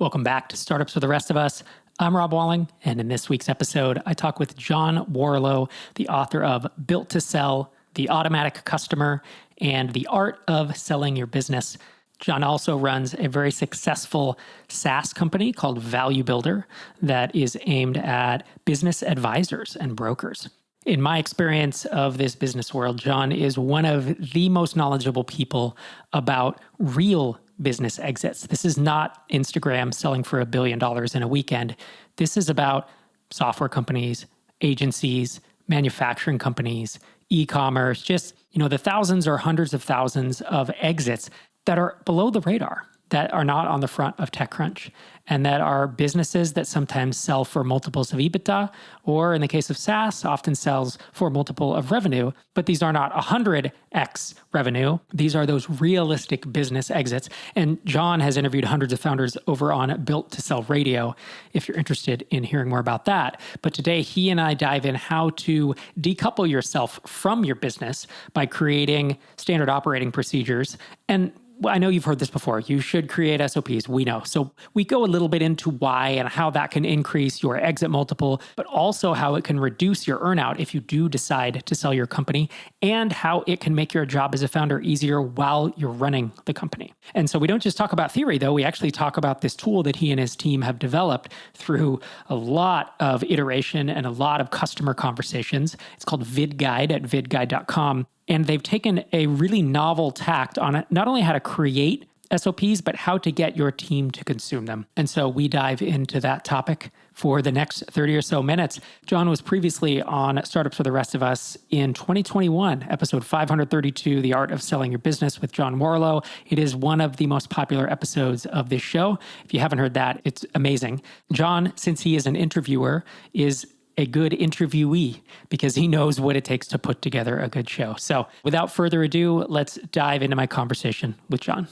Welcome back to Startups for the Rest of Us. I'm Rob Walling, and in this week's episode, I talk with John Warrillow, the author of Built to Sell, The Automatic Customer, and The Art of Selling Your Business. John also runs a very successful SaaS company called Value Builder that is aimed at business advisors and brokers. In my experience of this business world, John is one of the most knowledgeable people about real business exits. This is not Instagram selling for $1 billion in a weekend. This is about software companies, agencies, manufacturing companies, e-commerce, just, the thousands or hundreds of thousands of exits that are below the radar, that are not on the front of TechCrunch, and that are businesses that sometimes sell for multiples of EBITDA, or in the case of SaaS, often sells for a multiple of revenue. But these are not 100x revenue. These are those realistic business exits. And John has interviewed hundreds of founders over on Built to Sell Radio, if you're interested in hearing more about that. But today, he and I dive in how to decouple yourself from your business by creating standard operating procedures. And I know you've heard this before. You should create SOPs. We know. So we go a little bit into why and how that can increase your exit multiple, but also how it can reduce your earnout if you do decide to sell your company, and how it can make your job as a founder easier while you're running the company. And so we don't just talk about theory, though. We actually talk about this tool that he and his team have developed through a lot of iteration and a lot of customer conversations. It's called VidGuide at vidguide.com. And they've taken a really novel tact on it, not only how to create SOPs, but how to get your team to consume them. And so we dive into that topic for the next 30 or so minutes. John was previously on Startups for the Rest of Us in 2021, episode 532, The Art of Selling Your Business with John Warrillow. It is one of the most popular episodes of this show. If you haven't heard that, it's amazing. John, since he is an interviewer, is a good interviewee because he knows what it takes to put together a good show. So without further ado, let's dive into my conversation with John.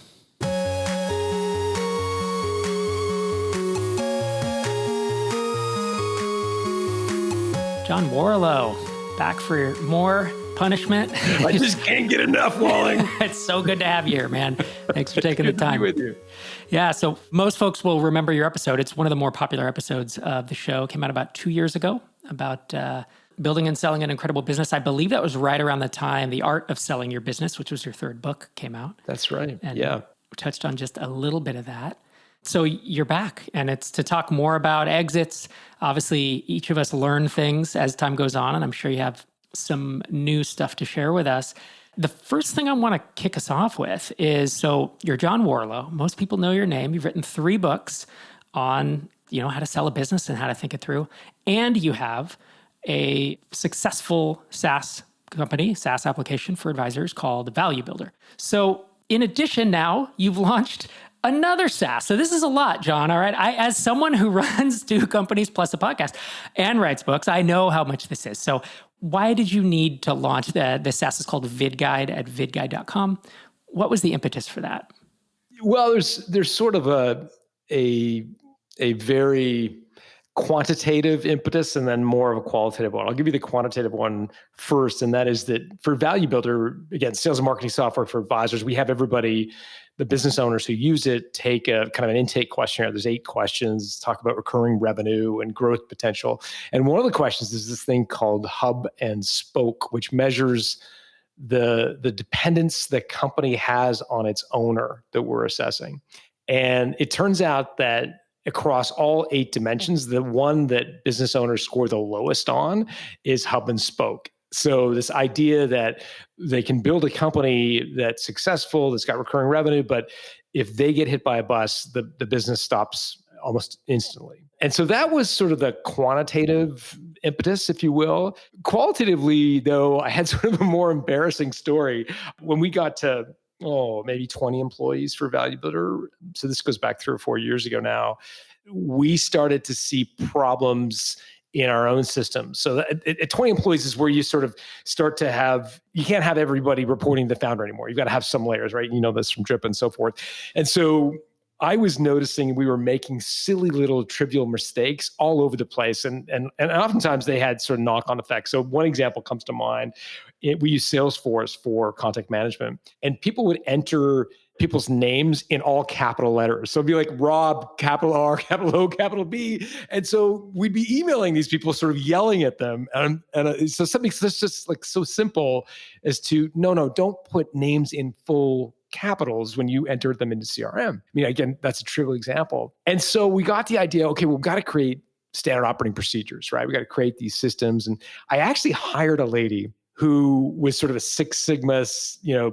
John Warrillow, back for more punishment. I just can't get enough, Walling. It's so good to have you here, man. Thanks for taking the time. To be with you. Yeah, so most folks will remember your episode. It's one of the more popular episodes of the show. It came out about 2 years ago, about building and selling an incredible business. I believe that was right around the time The Art of Selling Your Business, which was your third book, came out. That's right. And yeah. We touched on just a little bit of that. So you're back, and it's to talk more about exits. Obviously, each of us learn things as time goes on, and I'm sure you have some new stuff to share with us. The first thing I want to kick us off with is, so you're John Warrillow. Most people know your name. You've written 3 books on, how to sell a business and how to think it through. And you have a successful SaaS company, SaaS application for advisors called Value Builder. So in addition, now you've launched another SaaS. So this is a lot, John. All right. As someone who runs 2 companies plus a podcast and writes books, I know how much this is. So why did you need to launch the SaaS is called VidGuide at vidguide.com? What was the impetus for that? Well, there's sort of a very quantitative impetus and then more of a qualitative one. I'll give you the quantitative one first, and that is that for Value Builder, again, sales and marketing software for advisors, we have everybody, the business owners who use it, take a kind of an intake questionnaire. There's 8 questions, talk about recurring revenue and growth potential. And one of the questions is this thing called hub and spoke, which measures the dependence the company has on its owner that we're assessing. And it turns out that across all 8 dimensions, the one that business owners score the lowest on is hub and spoke. So this idea that they can build a company that's successful, that's got recurring revenue, but if they get hit by a bus, the business stops almost instantly. And so that was sort of the quantitative impetus, if you will. Qualitatively, though, I had sort of a more embarrassing story. When we got to maybe 20 employees for Value Builder, so this goes back 3 or 4 years ago now, we started to see problems in our own system. So at 20 employees is where you sort of start to have, you can't have everybody reporting to the founder anymore. You've got to have some layers, right? You know this from Drip and so forth. And so I was noticing we were making silly little trivial mistakes all over the place. And oftentimes they had sort of knock-on effects. So one example comes to mind. We use Salesforce for contact management. And people would enter people's names in all capital letters. So it'd be like Rob, capital R, capital O, capital B. And so we'd be emailing these people, sort of yelling at them. And so something that's just like so simple as to, no, don't put names in full capitals when you enter them into CRM. I mean, again, that's a trivial example. And so we got the idea, okay, we've got to create standard operating procedures, right? We got to create these systems. And I actually hired a lady who was sort of a Six Sigma,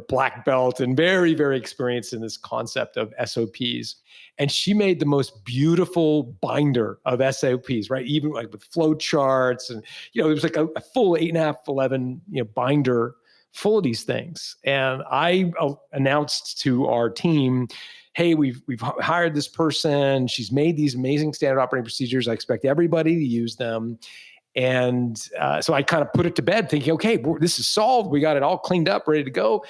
black belt and very, very experienced in this concept of SOPs. And she made the most beautiful binder of SOPs, right? Even like with flow charts. And, it was like a full 8.5, 11, binder full of these things. And I announced to our team, hey, we've hired this person. She's made these amazing standard operating procedures. I expect everybody to use them. And so I kind of put it to bed thinking, okay, this is solved. We got it all cleaned up, ready to go.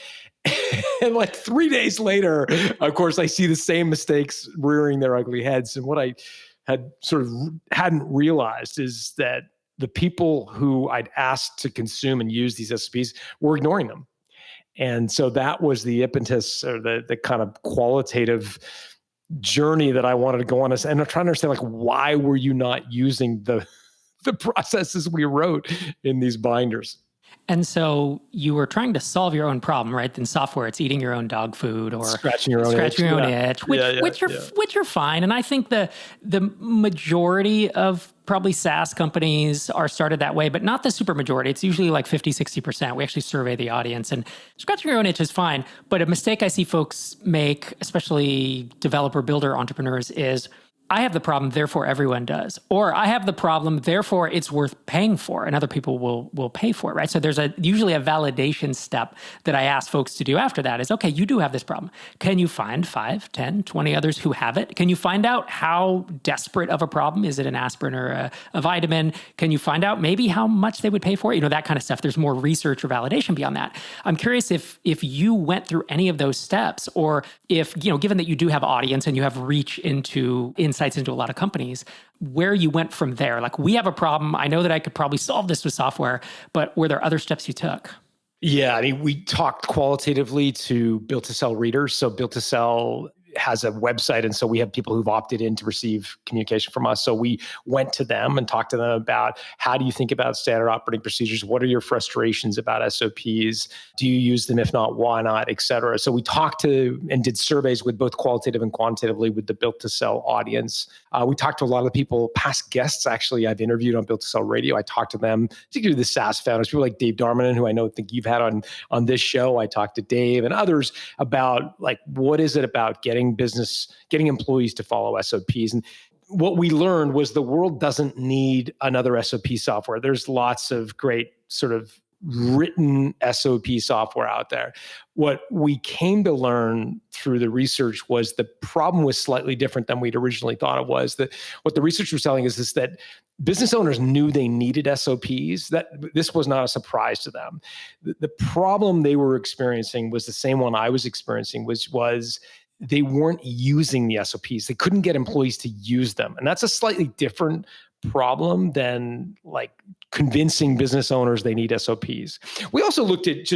And like 3 days later, of course, I see the same mistakes rearing their ugly heads. And what I had sort of hadn't realized is that the people who I'd asked to consume and use these SOPs were ignoring them. And so that was the impetus or the kind of qualitative journey that I wanted to go on. And I'm trying to understand, like, why were you not using the processes we wrote in these binders? And so you were trying to solve your own problem, right? In software, it's eating your own dog food or scratching your own itch, which are fine. And I think the majority of probably SaaS companies are started that way, but not the super majority. It's usually like 50, 60%. We actually survey the audience, and scratching your own itch is fine. But a mistake I see folks make, especially developer builder entrepreneurs, is I have the problem, therefore everyone does. Or I have the problem, therefore it's worth paying for, and other people will pay for it, right? So there's usually a validation step that I ask folks to do after that is, okay, you do have this problem. Can you find 5, 10, 20 others who have it? Can you find out how desperate of a problem? Is it an aspirin or a vitamin? Can you find out maybe how much they would pay for it? That kind of stuff. There's more research or validation beyond that. I'm curious if you went through any of those steps, or if, given that you do have audience and you have reach into insights into a lot of companies, where you went from there. Like, we have a problem. I know that I could probably solve this with software, but were there other steps you took? Yeah, I mean, we talked qualitatively to Built to Sell readers. So Built to Sell has a website, and so we have people who've opted in to receive communication from us. So we went to them and talked to them about, how do you think about standard operating procedures? What are your frustrations about SOPs? Do you use them? If not, why not, et cetera. So we talked to and did surveys with both qualitative and quantitatively with the Built to Sell audience. We talked to a lot of the people, past guests, actually, I've interviewed on Built to Sell Radio. I talked to them, particularly the SaaS founders, people like Dave Darmanin, who I think you've had on this show. I talked to Dave and others about, like, what is it about getting employees to follow SOPs? And what we learned was the world doesn't need another SOP software. There's lots of great sort of written SOP software out there. What we came to learn through the research was the problem was slightly different than we'd originally thought it was. That what the research was telling us is that business owners knew they needed SOPs, that this was not a surprise to them. The problem they were experiencing was the same one I was experiencing, was they weren't using the SOPs. They couldn't get employees to use them. And that's a slightly different problem than like convincing business owners they need SOPs. We also looked at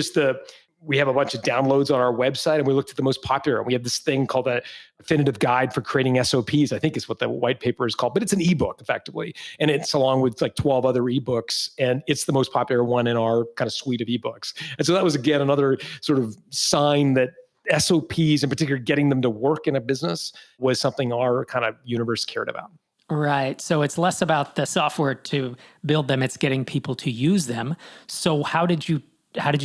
we have a bunch of downloads on our website, and we looked at the most popular. And we have this thing called a definitive guide for creating SOPs, I think is what the white paper is called, but it's an ebook effectively. And it's along with like 12 other ebooks, and it's the most popular one in our kind of suite of ebooks. And so that was, again, another sort of sign that SOPs, in particular, getting them to work in a business, was something our kind of universe cared about. Right. So it's less about the software to build them, it's getting people to use them. So how did you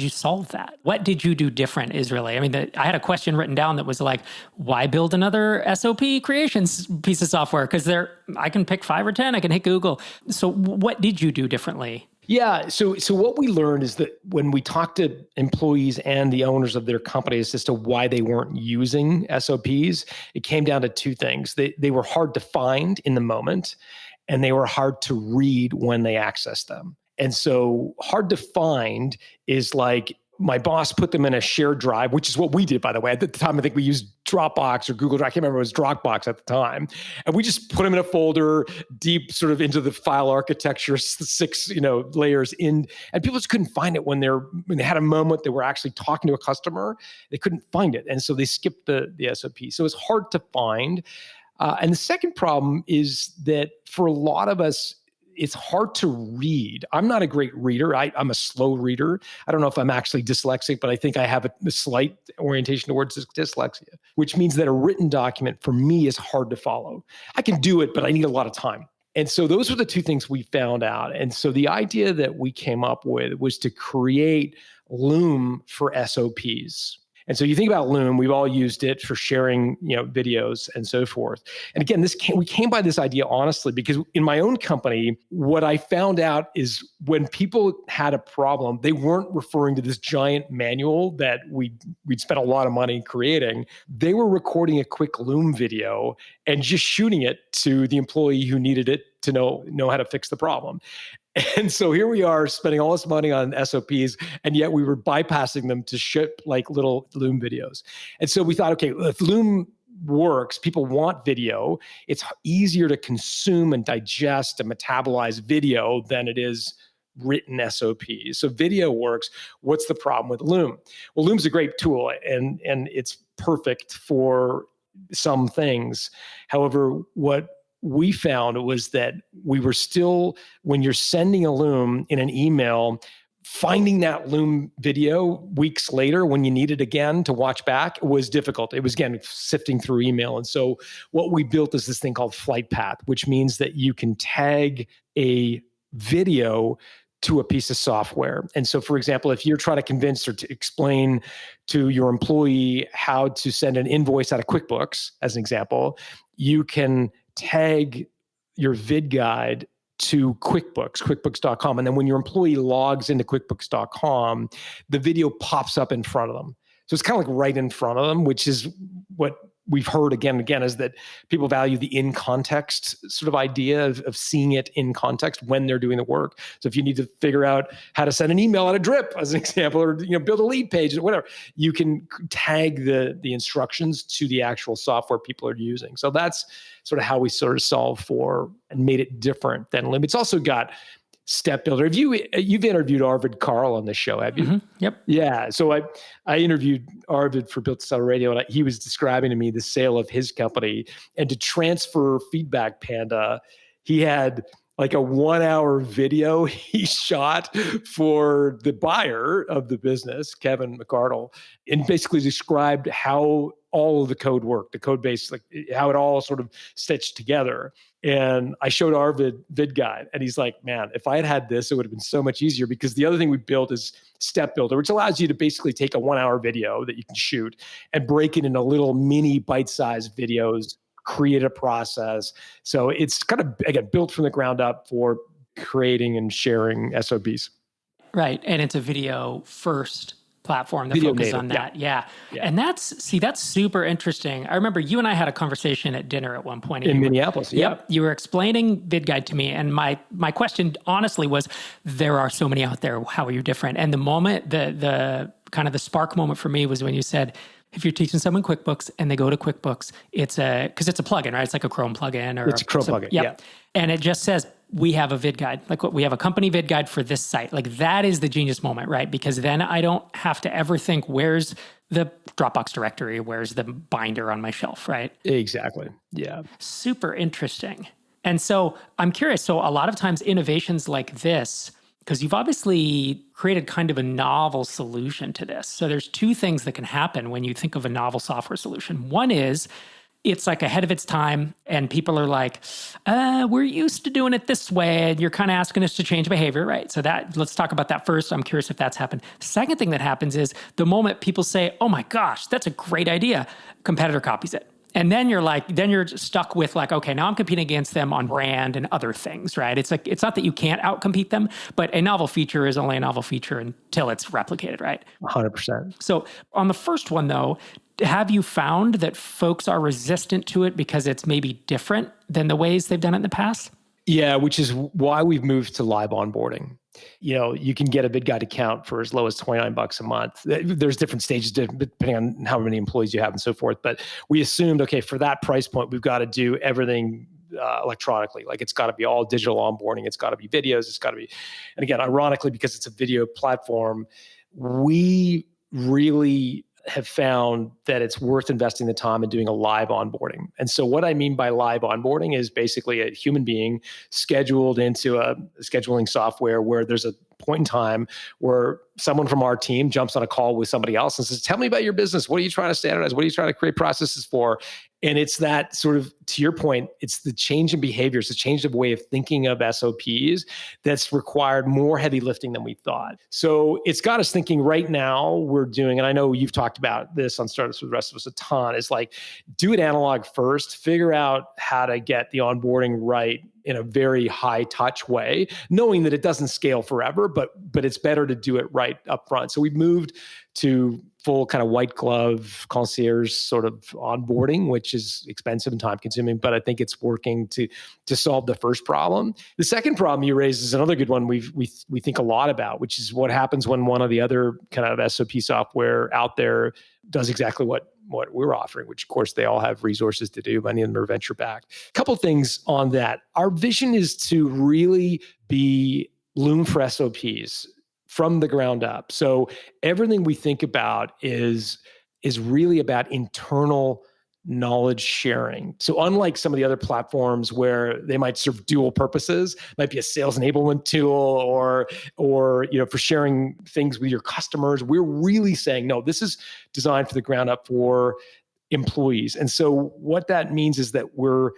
solve that? What did you do different is really, I mean, I had a question written down that was like, why build another SOP creations piece of software? Because I can pick 5 or 10, I can hit Google. So what did you do differently? Yeah. So what we learned is that when we talked to employees and the owners of their companies as to why they weren't using SOPs, it came down to 2 things. They were hard to find in the moment, and they were hard to read when they accessed them. And so hard to find is like, my boss put them in a shared drive, which is what we did, by the way. At the time, I think we used Dropbox or Google Drive. I can't remember, it was Dropbox at the time. And we just put them in a folder deep sort of into the file architecture, 6, layers in. And people just couldn't find it when they had a moment they were actually talking to a customer. They couldn't find it. And so they skipped the SOP. So it's hard to find. And the second problem is that for a lot of us, it's hard to read. I'm not a great reader. I'm a slow reader. I don't know if I'm actually dyslexic, but I think I have a slight orientation towards dyslexia, which means that a written document for me is hard to follow. I can do it, but I need a lot of time. And so those were the two things we found out. And so the idea that we came up with was to create Loom for SOPs. And so you think about Loom, we've all used it for sharing, videos and so forth. And again, we came by this idea honestly, because in my own company, what I found out is when people had a problem, they weren't referring to this giant manual that we'd spent a lot of money creating. They were recording a quick Loom video and just shooting it to the employee who needed it to know how to fix the problem. And so here we are spending all this money on SOPs, and yet we were bypassing them to ship like little Loom videos. And so we thought, okay, if Loom works, people want video, it's easier to consume and digest and metabolize video than it is written SOPs. So video works. What's the problem with Loom? Well, Loom's a great tool and it's perfect for some things. However, what we found was that we were still, when you're sending a Loom in an email, finding that Loom video weeks later when you need it again to watch back was difficult. It was, again, sifting through email. And so what we built is this thing called Flight Path, which means that you can tag a video to a piece of software. And so, for example, if you're trying to convince or to explain to your employee how to send an invoice out of QuickBooks, as an example, you can tag your VidGuide to QuickBooks.com. And then when your employee logs into QuickBooks.com, the video pops up in front of them. So it's kind of like right in front of them, which is what we've heard again and again, is that people value the in context sort of idea of seeing it in context when they're doing the work. So if you need to figure out how to send an email on a drip, as an example, or build a lead page or whatever, you can tag the instructions to the actual software people are using. So that's sort of how we sort of solve for and made it different than Loom. It's also got Step Builder. You've interviewed Arvid Carl on this show, have you? Mm-hmm. Yep. Yeah. So I interviewed Arvid for Built to Sell Radio, and he was describing to me the sale of his company. And to transfer Feedback Panda, he had like a 1-hour video he shot for the buyer of the business, Kevin McArdle, and basically described how all of the code worked, the code base, like how it all sort of stitched together. And I showed Arvid VidGuide, and he's like, man, if I had had this, it would have been so much easier, because the other thing we built is Step Builder, which allows you to basically take a 1-hour video that you can shoot and break it into little mini bite-sized videos, create a process. So it's kind of, again, built from the ground up for creating and sharing SOPs. Right. And it's a video first platform that Video focuses native, on that. yeah. And that's super interesting. I remember you and I had a conversation at dinner at one point. In Minneapolis. Yep. You were explaining VidGuide to me. And my question honestly was, there are so many out there. How are you different? And the moment, the kind of the spark moment for me was when you said, if you're teaching someone QuickBooks and they go to QuickBooks, because it's a plugin, right? It's like a Chrome plugin. Or it's a Chrome plugin, yeah. And it just says, we have a VidGuide. Like we have a company VidGuide for this site. Like that is the genius moment, right? Because then I don't have to ever think, where's the Dropbox directory? Where's the binder on my shelf, right? Exactly. Yeah. Super interesting. And so I'm curious. So a lot of times innovations like this, because you've obviously created kind of a novel solution to this. So there's two things that can happen when you think of a novel software solution. One is it's like ahead of its time, and people are like, we're used to doing it this way, and you're kind of asking us to change behavior, right? So let's talk about that first. I'm curious if that's happened. The second thing that happens is the moment people say, oh my gosh, that's a great idea, competitor copies it. And then you're stuck with like, okay, now I'm competing against them on brand and other things, right? It's like, it's not that you can't outcompete them, but a novel feature is only a novel feature until it's replicated, right? 100%. So on the first one though, have you found that folks are resistant to it because it's maybe different than the ways they've done it in the past? Yeah, which is why we've moved to live onboarding. You can get a VidGuide account for as low as $29 a month. There's different stages depending on how many employees you have and so forth. But we assumed, okay, for that price point, we've got to do everything electronically. Like it's got to be all digital onboarding. It's got to be videos. It's got to be, and again, ironically, because it's a video platform, we really have found that it's worth investing the time in doing a live onboarding. And so what I mean by live onboarding is basically a human being scheduled into a scheduling software where there's a point in time where someone from our team jumps on a call with somebody else and says, tell me about your business. What are you trying to standardize? What are you trying to create processes for? And it's that sort of, to your point, it's the change in behavior, it's the change of way of thinking of SOPs that's required more heavy lifting than we thought. So it's got us thinking right now we're doing, and I know you've talked about this on Startups with the Rest of Us a ton, is like do it analog first, figure out how to get the onboarding right in a very high touch way, knowing that it doesn't scale forever, but it's better to do it right up front. So we've moved to full kind of white glove concierge sort of onboarding, which is expensive and time consuming, but I think it's working to solve the first problem. The second problem you raised is another good one we think a lot about, which is what happens when one of the other kind of SOP software out there does exactly what we're offering, which of course they all have resources to do. Many of them are venture backed. A couple things on that. Our vision is to really be Loom for SOPs from the ground up. So everything we think about is really about internal knowledge sharing. So unlike some of the other platforms where they might serve dual purposes, might be a sales enablement tool or for sharing things with your customers, we're really saying, no, this is designed for the ground up for employees. And so what that means is that we're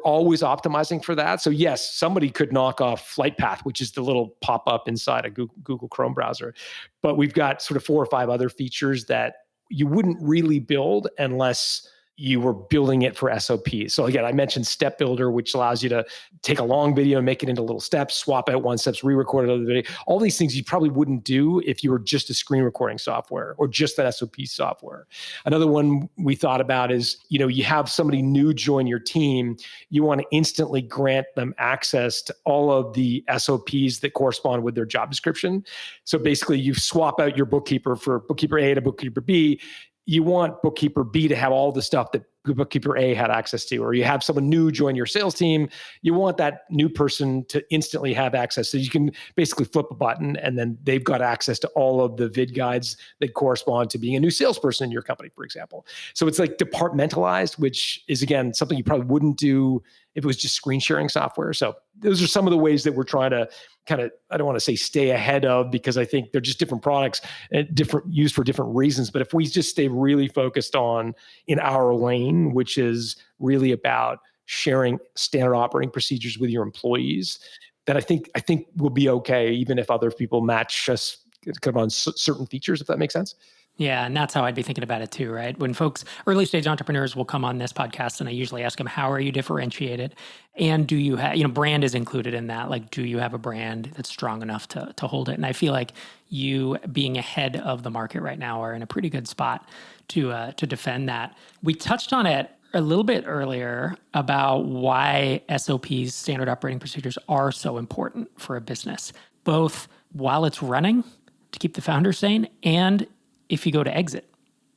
always optimizing for that. So yes, somebody could knock off Flight Path, which is the little pop-up inside a Google Chrome browser. But we've got sort of 4 or 5 other features that you wouldn't really build unless you were building it for SOPs. So again, I mentioned Step Builder, which allows you to take a long video and make it into little steps, swap out one steps, re-record another video. All these things you probably wouldn't do if you were just a screen recording software or just an SOP software. Another one we thought about is, you have somebody new join your team, you want to instantly grant them access to all of the SOPs that correspond with their job description. So basically you swap out your bookkeeper for bookkeeper A to bookkeeper B. You want bookkeeper B to have all the stuff that bookkeeper A had access to, or you have someone new join your sales team. You want that new person to instantly have access. So you can basically flip a button and then they've got access to all of the VidGuides that correspond to being a new salesperson in your company, for example. So it's like departmentalized, which is, again, something you probably wouldn't do if it was just screen sharing software. So those are some of the ways that we're trying to kind of, I don't want to say stay ahead of, because I think they're just different products and different used for different reasons. But if we just stay really focused on in our lane, which is really about sharing standard operating procedures with your employees, then I think we'll be okay, even if other people match us kind of on certain features, if that makes sense. Yeah, and that's how I'd be thinking about it too, right? When folks, early stage entrepreneurs will come on this podcast and I usually ask them, how are you differentiated? And do you have, brand is included in that. Like, do you have a brand that's strong enough to hold it? And I feel like you being ahead of the market right now are in a pretty good spot to defend that. We touched on it a little bit earlier about why SOPs, standard operating procedures, are so important for a business, both while it's running to keep the founder sane and if you go to exit,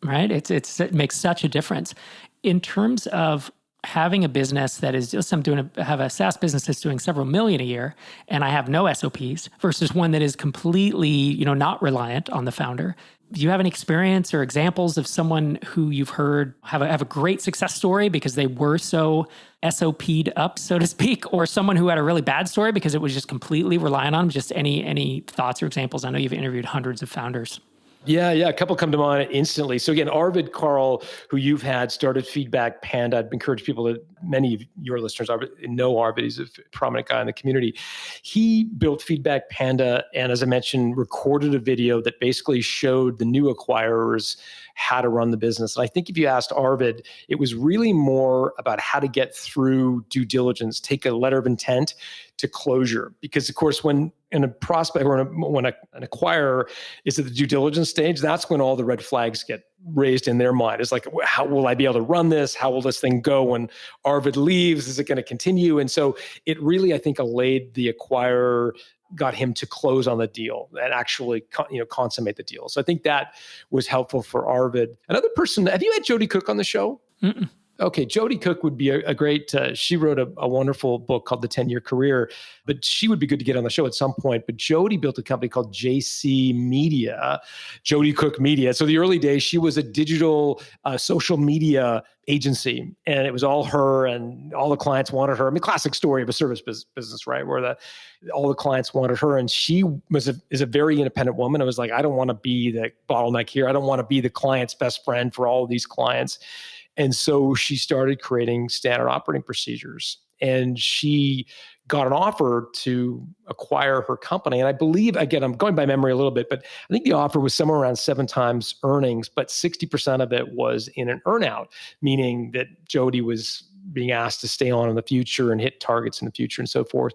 right? It makes such a difference in terms of having a business that is just, have a SaaS business that's doing several million a year and I have no SOPs versus one that is completely, not reliant on the founder. Do you have any experience or examples of someone who you've heard have a great success story because they were so SOP'd up, so to speak, or someone who had a really bad story because it was just completely reliant on them? Just any thoughts or examples? I know you've interviewed hundreds of founders. Yeah. A couple come to mind instantly. So again, Arvid Carl, who you've had, started Feedback Panda. I'd encourage people many of your listeners know Arvid. He's a prominent guy in the community. He built Feedback Panda and, as I mentioned, recorded a video that basically showed the new acquirers how to run the business. And I think if you asked Arvid, it was really more about how to get through due diligence, take a letter of intent to closure. Because of course, when a prospect or when an acquirer is at the due diligence stage, that's when all the red flags get raised in their mind. It's like, how will I be able to run this? How will this thing go when Arvid leaves? Is it going to continue? And so it really, I think, allayed the acquirer, got him to close on the deal and actually consummate the deal. So I think that was helpful for Arvid. Another person, have you had Jody Cook on the show? Mm-mm. Okay, Jody Cook would be a great, she wrote a wonderful book called The 10-Year Career, but she would be good to get on the show at some point. But Jody built a company called JC Media, Jody Cook Media. So the early days, she was a digital social media agency, and it was all her, and all the clients wanted her. I mean, classic story of a service business, right? Where all the clients wanted her, and she is a very independent woman. I was like, I don't want to be the bottleneck here. I don't want to be the client's best friend for all of these clients. And so she started creating standard operating procedures, and she got an offer to acquire her company. And I believe, again, I'm going by memory a little bit, but I think the offer was somewhere around 7 times earnings, but 60% of it was in an earnout, meaning that Jody was being asked to stay on in the future and hit targets in the future and so forth.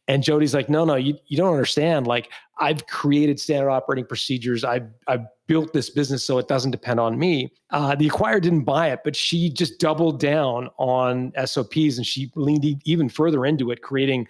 And Jody's like, no, you don't understand. Like, I've created standard operating procedures. I've built this business so it doesn't depend on me. The acquirer didn't buy it, but she just doubled down on SOPs, and she leaned even further into it, creating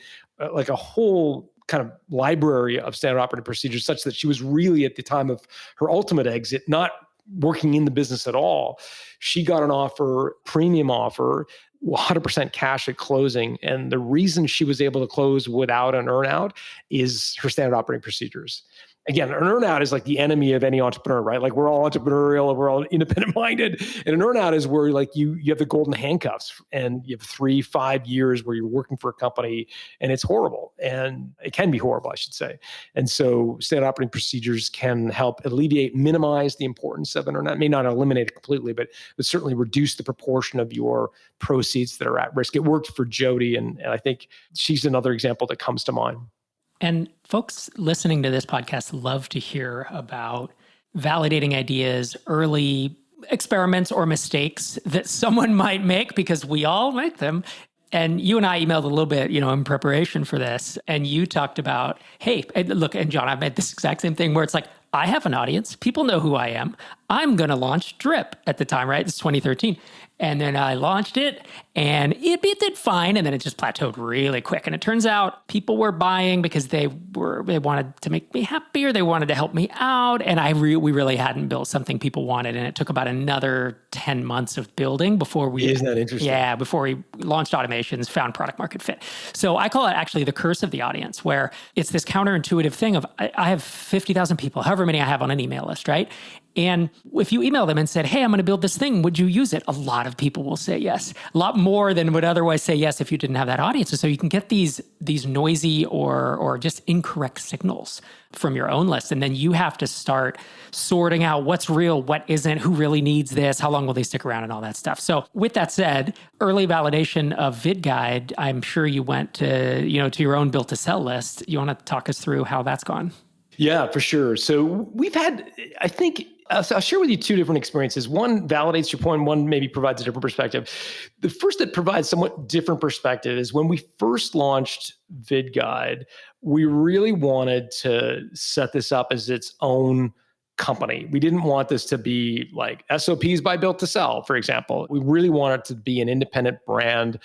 like a whole kind of library of standard operating procedures, such that she was really, at the time of her ultimate exit, not working in the business at all. She got an offer, premium offer, 100% cash at closing. And the reason she was able to close without an earnout is her standard operating procedures. Again, an earnout is like the enemy of any entrepreneur, right? Like, we're all entrepreneurial and we're all independent minded. And an earnout is where like you have the golden handcuffs, and you have 3-5 years where you're working for a company, and it's horrible. And it can be horrible, I should say. And so standard operating procedures can help alleviate, minimize the importance of an earnout. It may not eliminate it completely, but certainly reduce the proportion of your proceeds that are at risk. It worked for Jody, and I think she's another example that comes to mind. And folks listening to this podcast love to hear about validating ideas, early experiments or mistakes that someone might make, because we all make them. And you and I emailed a little bit, in preparation for this. And you talked about, hey, look, and John, I've made this exact same thing where it's like, I have an audience. People know who I am. I'm going to launch Drip at the time, right? It's 2013. And then I launched it, and it did fine. And then it just plateaued really quick. And it turns out people were buying because they wanted to make me happy, or they wanted to help me out. And we really hadn't built something people wanted. And it took about another 10 months of building before we... Isn't that interesting? Yeah, before we launched automations, found product market fit. So I call it actually the curse of the audience, where it's this counterintuitive thing of, I have 50,000 people, however many I have on an email list, right? And if you email them and said, hey, I'm going to build this thing, would you use it? A lot of people will say yes. A lot more than would otherwise say yes if you didn't have that audience. And so you can get these noisy or just incorrect signals from your own list. And then you have to start sorting out what's real, what isn't, who really needs this, how long will they stick around, and all that stuff. So with that said, early validation of VidGuide, I'm sure you went to your own built to sell list. You want to talk us through how that's gone? Yeah, for sure. So we've had, I think, I'll share with you 2 different experiences. One validates your point, one maybe provides a different perspective. The first that provides somewhat different perspective is when we first launched VidGuide, we really wanted to set this up as its own company. We didn't want this to be like SOPs by Built to Sell, for example. We really wanted it to be an independent brand,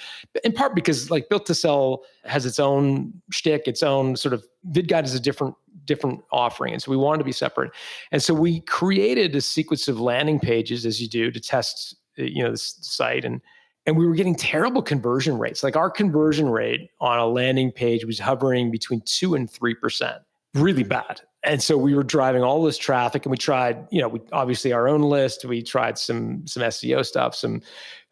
in part because like Built to Sell has its own shtick, its own sort of, VidGuide is a different offering. And so we wanted to be separate. And so we created a sequence of landing pages, as you do, to test, this site. And we were getting terrible conversion rates. Like, our conversion rate on a landing page was hovering between 2 and 3%, really bad. And so we were driving all this traffic, and we tried, obviously our own list. We tried some SEO stuff, some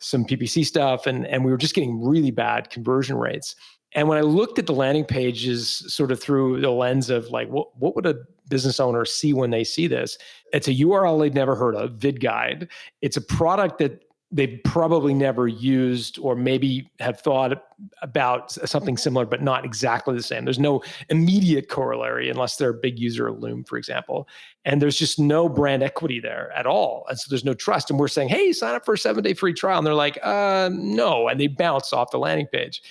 PPC stuff, and we were just getting really bad conversion rates. And when I looked at the landing pages sort of through the lens of like, what would a business owner see when they see this? It's a URL they'd never heard of, VidGuide. It's a product that they've probably never used, or maybe have thought about something similar, but not exactly the same. There's no immediate corollary unless they're a big user of Loom, for example. And there's just no brand equity there at all. And so there's no trust. And we're saying, hey, sign up for a 7-day free trial. And they're like, no. And they bounce off the landing page.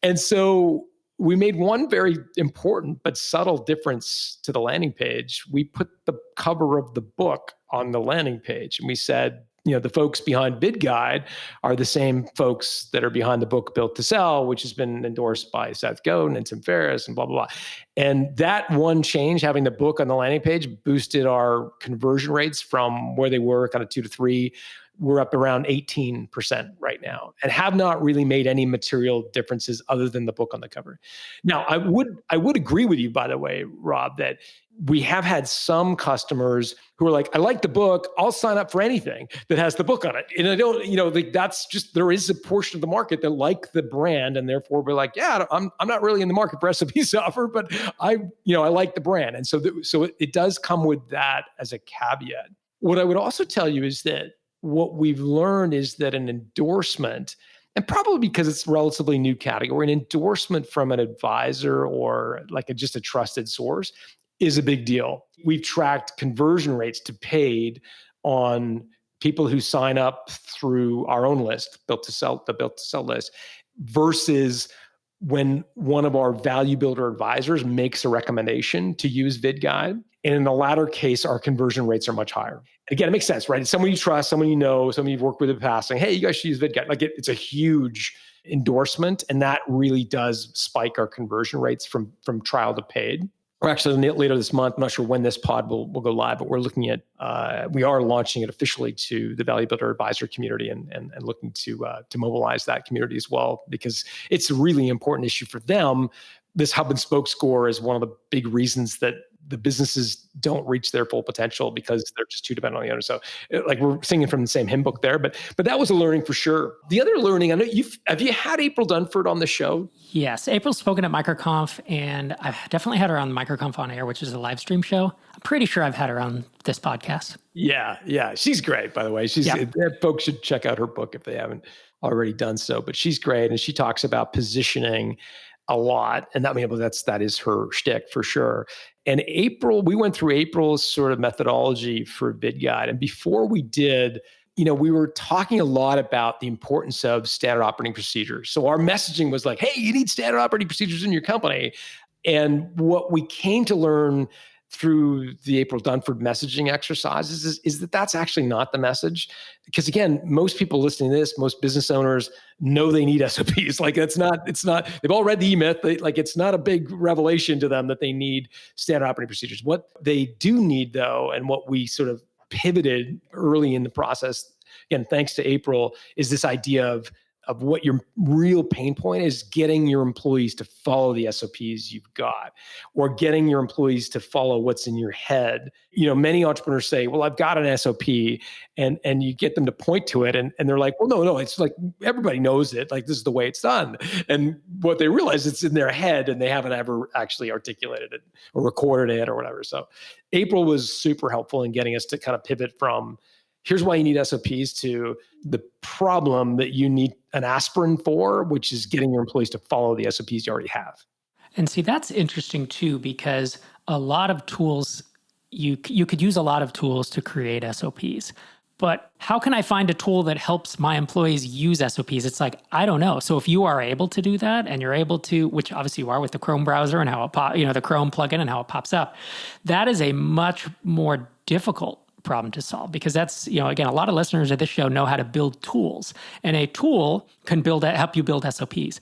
And so we made one very important but subtle difference to the landing page. We put the cover of the book on the landing page, and we said, the folks behind VidGuide are the same folks that are behind the book Built to Sell, which has been endorsed by Seth Godin and Tim Ferriss and blah, blah, blah. And that one change, having the book on the landing page, boosted our conversion rates from where they were kind of 2 to 3. We're up around 18% right now, and have not really made any material differences other than the book on the cover. Now, I would agree with you, by the way, Rob, that we have had some customers who are like, I like the book, I'll sign up for anything that has the book on it. And I don't, that's just, there is a portion of the market that like the brand, and therefore we're like, yeah, I'm not really in the market for SOP software, but I like the brand. And so it does come with that as a caveat. What I would also tell you is that what we've learned is that an endorsement, and probably because it's a relatively new category, an endorsement from an advisor or like just a trusted source is a big deal. We've tracked conversion rates to paid on people who sign up through our own list, the Built to Sell list, versus when one of our value builder advisors makes a recommendation to use VidGuide. And in the latter case, our conversion rates are much higher. Again, it makes sense, right? It's someone you trust, someone you know, someone you've worked with in the past saying, hey, you guys should use VidGuide. Like it's a huge endorsement, and that really does spike our conversion rates from trial to paid. We're actually later this month, I'm not sure when this pod will go live, but we're looking at, we are launching it officially to the Value Builder Advisor community and looking to mobilize that community as well, because it's a really important issue for them. This hub and spoke score is one of the big reasons that the businesses don't reach their full potential because they're just too dependent on the owner. So like we're singing from the same hymn book there, but that was a learning for sure. The other learning, I know have you had April Dunford on the show? Yes, April's spoken at MicroConf, and I've definitely had her on MicroConf On Air, which is a live stream show. I'm pretty sure I've had her on this podcast. Yeah. She's great, by the way. Folks should check out her book if they haven't already done so, but she's great. And she talks about positioning a lot. And that is her shtick for sure. And we went through April's sort of methodology for VidGuide. And before we did, we were talking a lot about the importance of standard operating procedures. So our messaging was like, hey, you need standard operating procedures in your company. And what we came to learn through the April Dunford messaging exercises is that that's actually not the message. Because again, most people listening to this, most business owners know they need SOPs. Like it's not, they've all read the E-Myth. It's not a big revelation to them that they need standard operating procedures. What they do need though, and what we sort of pivoted early in the process, again, thanks to April, is this idea of what your real pain point is, getting your employees to follow the SOPs you've got, or getting your employees to follow what's in your head. Many entrepreneurs say, well, I've got an SOP, and you get them to point to it, and they're like, well, no, it's like everybody knows it. Like this is the way it's done. And what they realize, it's in their head, and they haven't ever actually articulated it or recorded it or whatever. So April was super helpful in getting us to kind of pivot from here's why you need SOPs to the problem that you need an aspirin for, which is getting your employees to follow the SOPs you already have. And see, that's interesting too, because a lot of tools, you could use a lot of tools to create SOPs. But how can I find a tool that helps my employees use SOPs? It's like, I don't know. So if you are able to do that, and you're able to, which obviously you are with the Chrome browser and how it the Chrome plugin and how it pops up, that is a much more difficult problem to solve, because that's, again, a lot of listeners of this show know how to build tools, and a tool can help you build SOPs.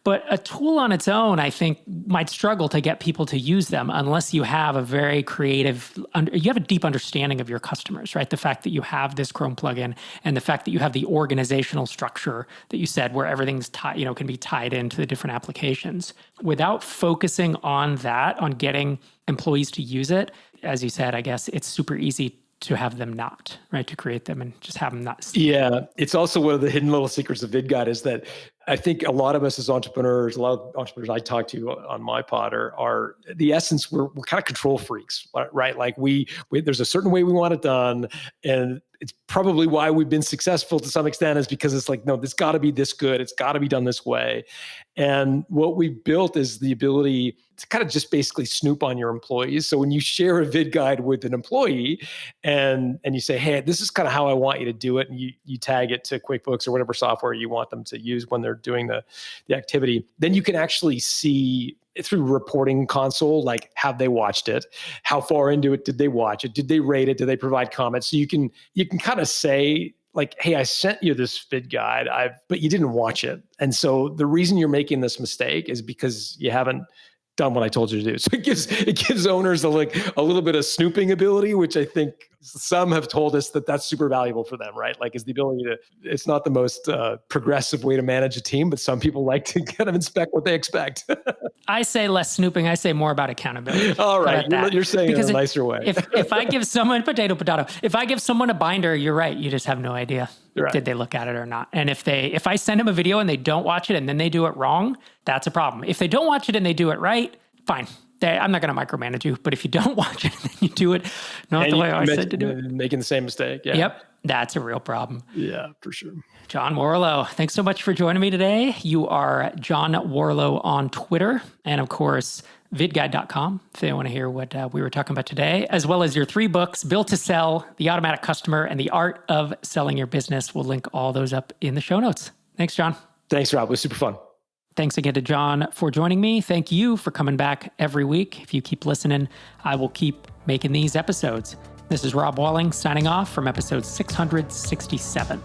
But a tool on its own, I think, might struggle to get people to use them unless you have a very creative, you have a deep understanding of your customers, right? The fact that you have this Chrome plugin, and the fact that you have the organizational structure that you said, where everything's can be tied into the different applications. Without focusing on that, on getting employees to use it, as you said, I guess it's super easy to have them not, right? To create them and just have them not. Yeah. It's also one of the hidden little secrets of VidGuide is that I think a lot of us as entrepreneurs, a lot of entrepreneurs I talk to on my pod are the essence, we're kind of control freaks, right? Like we there's a certain way we want it done, and it's probably why we've been successful to some extent, is because it's like, no, this got to be this good. It's got to be done this way. And what we've built is the ability to kind of just basically snoop on your employees. So when you share a VidGuide with an employee and you say, hey, this is kind of how I want you to do it, and you tag it to QuickBooks or whatever software you want them to use when they're doing the activity, then you can actually see through reporting console, like, have they watched it? How far into it did they watch it? Did they rate it? Did they provide comments? So you can kind of say, like, hey, I sent you this VidGuide, but you didn't watch it. And so the reason you're making this mistake is because you haven't done what I told you to do. So it gives owners a little bit of snooping ability, which I think some have told us that's super valuable for them, right? Like, is the ability it's not the most progressive way to manage a team, but some people like to kind of inspect what they expect. I say less snooping. I say more about accountability. All right. You're saying it in a nicer way. if I give someone potato, if I give someone a binder, you're right. You just have no idea. Right. Did they look at it or not? And if I send them a video and they don't watch it and then they do it wrong, that's a problem. If they don't watch it and they do it right, fine. I'm not going to micromanage you, but if you don't watch it and then you do it not the way I said to do it, making the same mistake. Yeah. Yep. That's a real problem. Yeah, for sure. John Warrillow, thanks so much for joining me today. You are John Warrillow on Twitter, and of course, VidGuide.com, if they want to hear what we were talking about today, as well as your 3 books, Built to Sell, The Automatic Customer, and The Art of Selling Your Business. We'll link all those up in the show notes. Thanks, John. Thanks, Rob. It was super fun. Thanks again to John for joining me. Thank you for coming back every week. If you keep listening, I will keep making these episodes. This is Rob Walling signing off from episode 667.